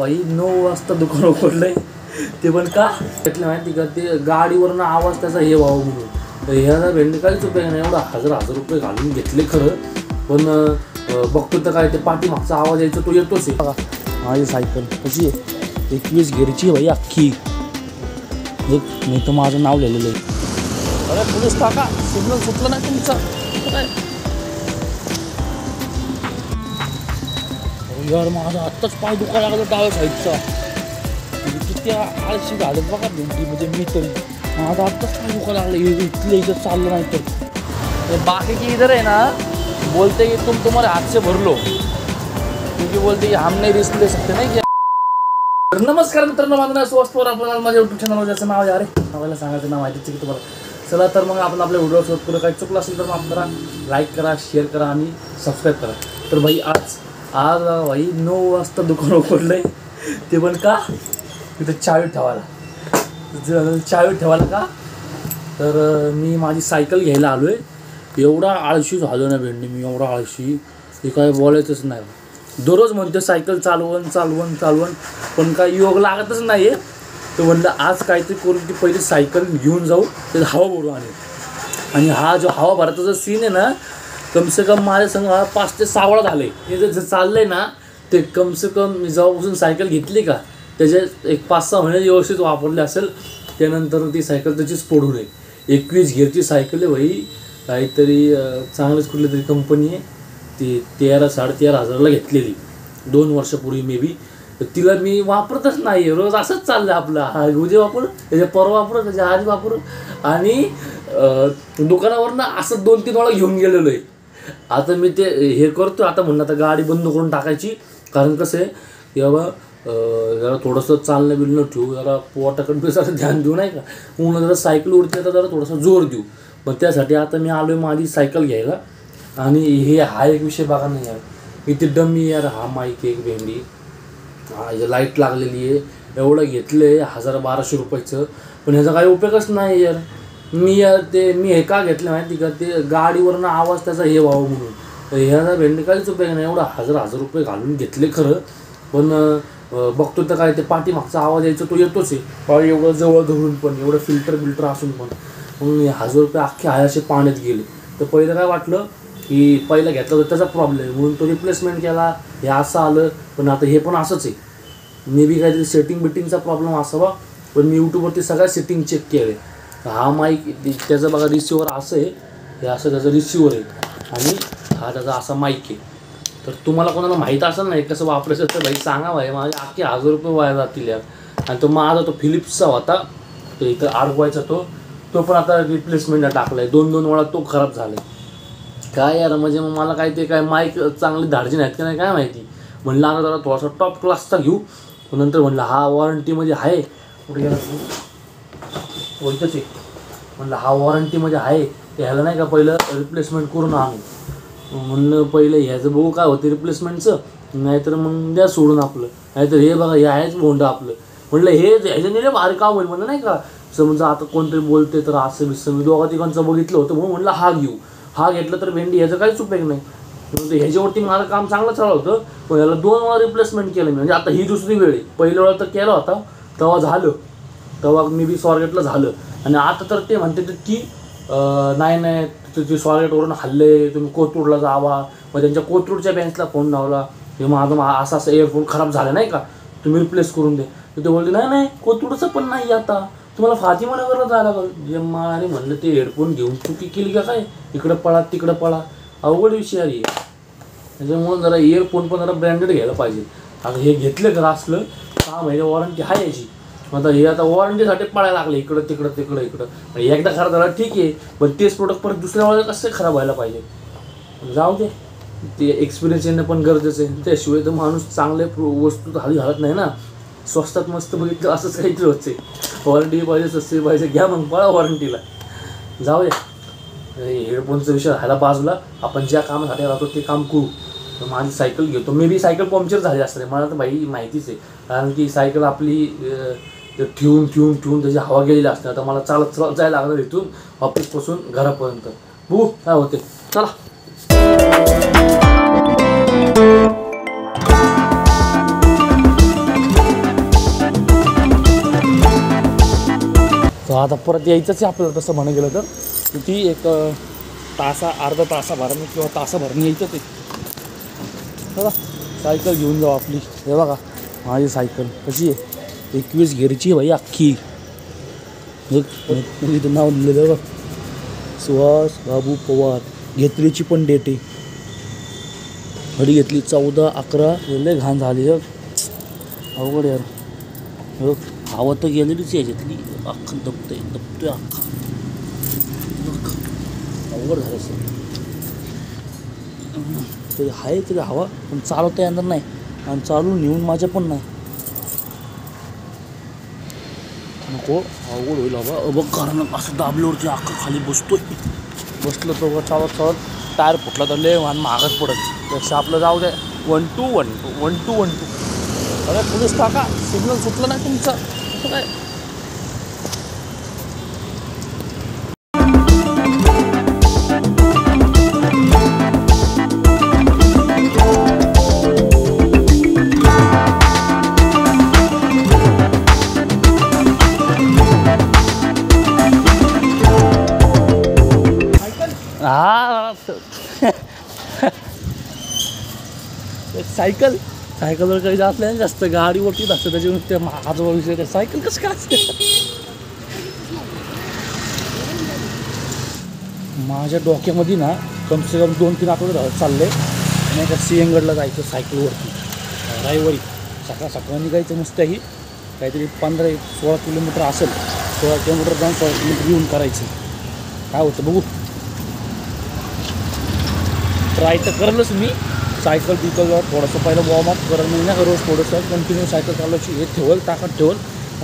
भाई 9 वाजता दुकान उघडलंय ते पण का घेतलं माहिती का, ते गाडीवरनं आवाज त्याचा हे व्हावं म्हणून. तर ह्याला भेंडी काहीच उपयोग नाही, एवढा हजार रुपये घालून घेतले खरं, पण बघतो तर काय ते पाठीमागचा आवाज यायचा तो येतोच आहे. बघा माझी सायकल कशी आहे, 21 गेअरची भाई अख्खी. नाही तर माझं नाव लिहिलेलं आहे. अरे पोलीस काका, सिग्नल सुटलं नाही तुमचा काय यार. माझा आत्ताच पाय दुखायला लागला डाव्या साईडचा. किती आळशी घालत बघा भेंडी, म्हणजे मी तरी माझा आत्ताच पाय दुखायला लागला. इथलं इथं चाललं नाही तर बाकी की इधर आहे ना, बोलते की तुम्हारे हाथ से भर लो, क्योंकि बोलते की हम नहीं रिस्क ले सकते नाही. नमस्कार मित्रांनो, माझं नाव स्वस्तवर आपल्याला माझ्या यूट्यूब चॅनलवर ज्याचं नाव आहे, अरे नावाला सांगायचं नाव माहितीच की तुम्हाला. चला तर मग आपण आपल्या व्हिडिओ शोध करू. काही चुकलं असेल तर मग आपल्याला लाईक करा, शेअर करा आणि सबस्क्राईब करा. तर भाई आज भाई 9 वाजता दुकान उघडलंय ते पण का, तिथं चावी ठेवायला का, तर मी माझी सायकल घ्यायला आलो आहे. एवढा आळशी झालो ना भेंडी मी, एवढा आळशी हे काय बोलायचंच नाही. दररोज म्हणते सायकल चालवण पण काय योग लागतच नाही आहे. तर म्हणलं आज काहीतरी करून ती पहिली सायकल घेऊन जाऊ, त्यात हवा भरू आणि हा जो हवा भराचा सीन आहे ना, कमसे कम माझ्या संग 5 ते 6 वेळा झाले. हे जे चाललं आहे ना, ते कमसे कम मी जेव्हापासून सायकल घेतली का त्याच्यात एक 5-6 महिने व्यवस्थित वापरले असेल. त्यानंतर ती सायकल त्याचीच पडू नये. 21 गेअरची सायकल आहे भाई, काहीतरी चांगलीच कुठली तरी कंपनी आहे. ती 13-13.5 हजाराला घेतलेली 2 वर्षापूर्वी मे बी. तर तिला मी वापरतच नाही, रोज असंच चाललं आपलं. हा उद्या वापरू, त्याच्या परवा वापरू, त्याच्या आधी वापरू. आणि दुकानावरनं असं 2-3 वेळा घेऊन गेलेलो आहे. आता मी ते हे करतो, आता म्हणलं आता गाडी बंद करून टाकायची. कारण कसं आहे तेव्हा जरा थोडंसं चालणं बिलणं ठेवू, जरा पोटाकडे जरा ध्यान देऊ नाही का, म्हणून जरा सायकल उडते तर जरा थोडासा जोर देऊ. पण त्यासाठी आता मी आलो आहे माझी सायकल घ्यायला. आणि हे हा एक विषय बघा नाही यार, इथे डमी यार, हा माईक एक भेंडी, हा लाईट लागलेली आहे, एवढं घेतलं आहे 1000-1200 रुपयाचं, पण ह्याचा काही उपयोगच नाही यार. मी हे का घेतलं माहिती का, ते गाडीवरनं आवाज त्याचा हे व्हावं म्हणून. तर ह्याचा भेंडी काहीच उपयोग नाही, एवढा हजार रुपये घालून घेतले खरं, पण बघतो तर काय ते पाठीमागचा आवाज यायचा तो येतोच आहे. एवढं जवळ धरून पण, एवढं फिल्टर असून पण, म्हणून 1000 रुपये अख्खे असे पाण्यात गेले. तर पहिलं काय वाटलं की पहिला घेतला तर त्याचा प्रॉब्लेम आहे म्हणून तो रिप्लेसमेंट केला, हे असं आलं. पण आता हे पण असंच आहे, मे बी काहीतरी सेटिंगचा प्रॉब्लेम असावा. पण मी यूट्यूबवरती सगळ्या सेटिंग चेक केले. हा माईक त्याचं बघा रिसिव्हर असं आहे, हे असं त्याचं रिसिव्हर आहे आणि हा त्याचा असा माईक आहे. तर तुम्हाला कोणाला माहीत असेल नाही कसं वापरायचं तर भाई सांगा भाई, माझे अख्खे 1000 रुपये वाया जातील यार. आणि तो माझा तो फिलिप्सचा होता, तो इथं अडकवायचा तो पण आता रिप्लेसमेंटला टाकला आहे. 2 वेळा तो खराब झाला आहे. काय यार, म्हणजे मग मला काय ते काय माईक चांगली धाडजी नाहीत का नाही काय माहिती. म्हणलं आता जरा थोडासा टॉप क्लासचा घेऊ. नंतर म्हणलं हा वॉरंटीमध्ये आहे, कुठे गेला ओळखच आहे, म्हणलं हा वॉरंटीमध्ये आहे, ह्याला नाही का पहिलं रिप्लेसमेंट करून आणू. म्हणलं पहिलं ह्याचं बघू काय होतं रिप्लेसमेंटचं, नाहीतर मग द्या सोडून आपलं. नाहीतर हे बघा हे आहेच भोंड आपलं. म्हणलं ह्याच्याने भारी काम होईल म्हणलं नाही का. समजा आता कोणतरी बोलते तर असं बिसं, मी 2-3 बघितलं होतं म्हणून म्हणलं हा घेऊ. हा घेतलं तर भेंडी ह्याचं काहीच उपयोग नाही. ह्याच्यावरती माझं काम चांगलं चाललं होतं, पण ह्याला 2 वेळा रिप्लेसमेंट केलं मी. म्हणजे आता ही दुसरी वेळ आहे, पहिल्या वेळा तर केला होता तेव्हा झालं, तेव्हा मी बी स्वारगेटला झालं. आणि आता तर ते म्हणते की नाही ते स्वारगेटवरून हल्ले, तुम्ही कोथरूडला जावा. मग त्यांच्या कोथरूडच्या बँकला फोन लावला, हे माझं असं एअरफोन खराब झालं नाही का, तुम्ही रिप्लेस करून दे. तर ते बोलते नाही कोथरूडचं पण नाही, आता तुम्हाला फातिमानगरला जायला लागलं. जे आणि म्हणलं ते हेडफोन घेऊन चुकी केली का काय, इकडं पळा तिकडं पळा, अवघड विषय आहे. त्याच्यामुळं जरा इयरफोन पण जरा ब्रँडेड घ्यायला पाहिजे. आता हे घेतलं का असलं 6 महिने वॉरंटी आहे याची. आता हे आता वॉरंटीसाठी पळायला लागले इकडं तिकडं. आणि एकदा खराब झाला ठीक आहे, पण तेच प्रोडक्ट परत दुसऱ्या वेळेला कसं खराब व्हायला पाहिजे. जाऊ दे, ते एक्सपिरियन्स येणं पण गरजेचं आहे. त्याशिवाय तर माणूस चांगल्या वस्तू हल्ली घालत नाही ना. स्वस्तात मस्त बघितलं असंच काहीतरी होते. वॉरंटी पाहिजे, सस्ती पाहिजे, घ्या मग पळा वॉरंटीला. जाऊ दे, हेडफोनचा विषय राहायला बाजूला. आपण ज्या कामासाठी राहतो ते काम करू. तर माझी सायकल घेतो. मे बी सायकल पंक्चर झाली असते मला तर भाई माहितीच आहे. कारण की सायकल आपली ठेवून त्याची हवा गेलेली असते. आता मला चालत जायला लागणार इथून ऑफिसपासून घरापर्यंत. बघू काय होते, चला. आता परत यायचंच आहे आपल्याला तसं म्हणा गेलं तर किती एक अर्धा तासाभराने किंवा तासाभराने यायचं ते. चला सायकल घेऊन जाऊ आपली. हे बघा माझी सायकल कशी आहे 21 गेअरची आहे भाई अख्खी. इथं नाव लिहिलेलं बघ सुहास बाबू पवार. घेतलीची पण डेट आहे. घडी घेतली 14/11. लय घाण झाली अवघड यार. हवा तर गेलेलीच याच्यातली अख्खं दबतोय अख्खा. अवघड झालं सर तरी आहे तरी हवा पण चालवता येणार नाही आणि चालून नेऊन माझ्या पण नाही. नको अवघड होईल हवा बघ कारण असं दाबल्यावरती अख्खं खाली बसलं तर चालत टायर फुटला तर लय आणि महागच पडत. त्यापेक्षा आपलं जाऊ द्या 1 2 1 2 1 2 1 2. अरे पोलीस काका सिग्नल सुटलं नाही तुमचं असं काय. हा सायकलवर काही जात नाही जास्त गाडीवरतीच असतं त्याच्यामुळे ते माझा विषय ते सायकल कसं काय असते. माझ्या डोक्यामध्ये ना कमसे कम 2-3 आठवडे चालले आणि एका सिंहगडला जायचं सायकलवरती रविवारी सकाळ निघायचं मस्तही काहीतरी 15-16 किलोमीटर असेल. 16 किलोमीटर जाऊन 16 किलोमीटर येऊन करायचं. काय होतं बघू ट्राय तर करेलच मी. सायकल बिकलवर थोडंसं पहिलं वॉर्मअप करेल मी ना रोज थोडंसं कंटिन्यू सायकल चालवायची हे ताकद ठेवल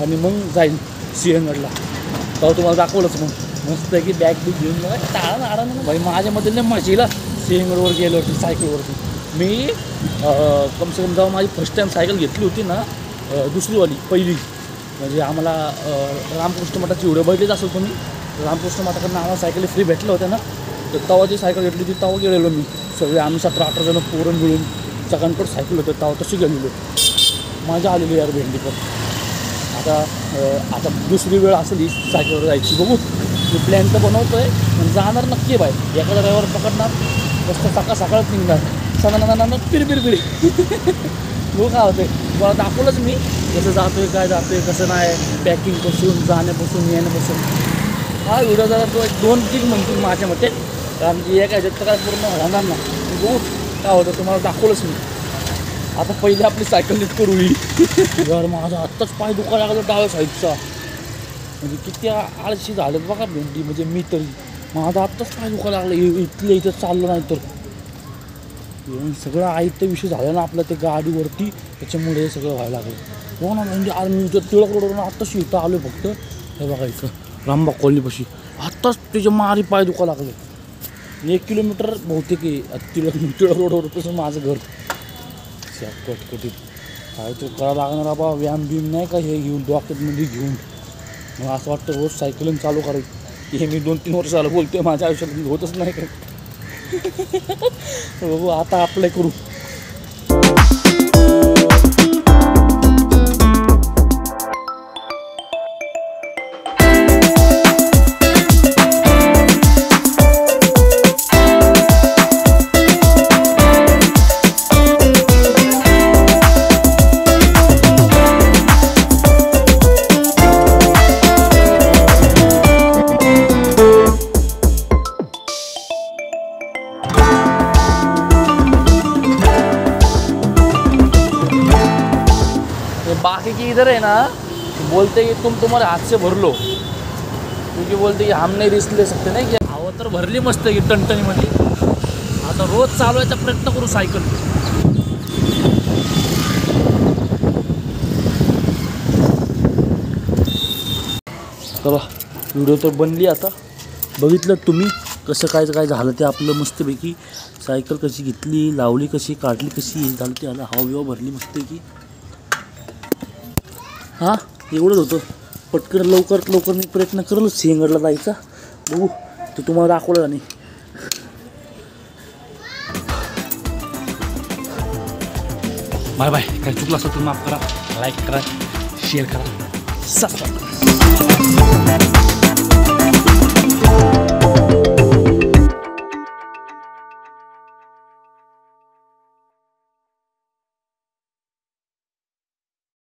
आणि मग जाईल सिंहगडला. तेव्हा तुम्हाला दाखवलंच मग मस्त आहे की बॅग बिग घेऊन मग टाळा ना भाई माझ्यामध्ये नाही मजेला सिंहगडवर गेल्यावरती सायकलवरती. मी कमसे कम जेव्हा माझी फर्स्ट टाईम सायकल घेतली होती ना दुसरीवाली पहिली म्हणजे आम्हाला रामकृष्ण मठाची व्हिडिओ बघितलीच असेल तुम्ही. रामकृष्ण मठाकडनं आम्हाला सायकली फ्री भेटलं होत्या ना तर तेव्हा जी सायकल घेतली होती तेव्हा गेलेलो मी सगळे आम्ही 17-18 जण पोरण मिळून सगळ्यांकडे सायकल होतं तेव्हा तशी गेलेलो. मजा आलेली यार भेंडी पण. आता दुसरी वेळ असेल ही सायकलवर जायची बघू. मी प्लॅन तर बनवतो आहे पण जाणार नक्की आहे बाहेर. एखादा ड्रायव्हर पकडणार मस्त सकाळच निघणार सणाना पिरपिरी बघू काय होतं. तुम्हाला दाखवलंच मी कसं जातो आहे काय जातो आहे कसं नाही पॅकिंगपासून जाण्यापासून येण्यापासून. हा व्हिडिओ जरा तो 2-3 म्हणतील माझ्या मते कारण की एका ह्याच्यात तर काय पूर्ण राहणार ना. बघू काय होतं तुम्हाला दाखवलंच मी. आता पहिले आपली सायकल नीट करू ही. यार माझा आत्ताच पाय दुखायला लागला डाव्या साईडचा म्हणजे किती आळशी झालं बघा भेंडी म्हणजे मी तरी माझा आत्ताच पाय दुखायला लागला इथं चाललं नाही तर. सगळं आयतं विषय झाला ना आपलं ते गाडीवरती त्याच्यामुळे हे सगळं व्हायला लागलं. हो ना म्हणजे आज मी जर टिळक रोडवरून आत्ताच इथं आलो फक्त हे बघायचं रामबाग कॉलनीपाशी आत्ताच त्याचे मारी पाय दुखायला लागले. 1 किलोमीटर बहुतेक टिळक रोडवरपासून माझं घर कटकटीत काय तो करावं लागणार बाबा. व्यायाम बिम नाही का हे घेऊन डॉक्टरमध्ये घेऊन मग असं वाटतं रोज सायकलिंग चालू करायची. हे मी 2-3 वर्ष झालं बोलतोय माझ्या आयुष्यात होतच नाही काय. बघू आता अप्लाय करू. बाकी की इधर है ना बोलते कि तुम्हारे हाथ से भर लो क्योंकि बोलते कि हम नहीं रिस्क ले सकते नाही की. हवा तर भरली मस्त की टणटणीमध्ये. आता रोज चालवायचा प्रयत्न करू सायकल. चला व्हिडिओ तर बनली आता बघितलं तुम्ही कसं काय झालं ते आपलं मस्तपैकी. सायकल कशी घेतली लावली कशी काढली कशी झालं ते आलं हवा बिवा भरली मस्तपैकी. हां एवढंच होतं पटकन लवकर मी प्रयत्न करेल सिंहगडला जायचा. बघू ते तुम्हाला दाखवलं नाही. Bye bye. काय चुकलं असेल तर माफ करा. लाईक करा शेअर करा सबस्क्राईब करा.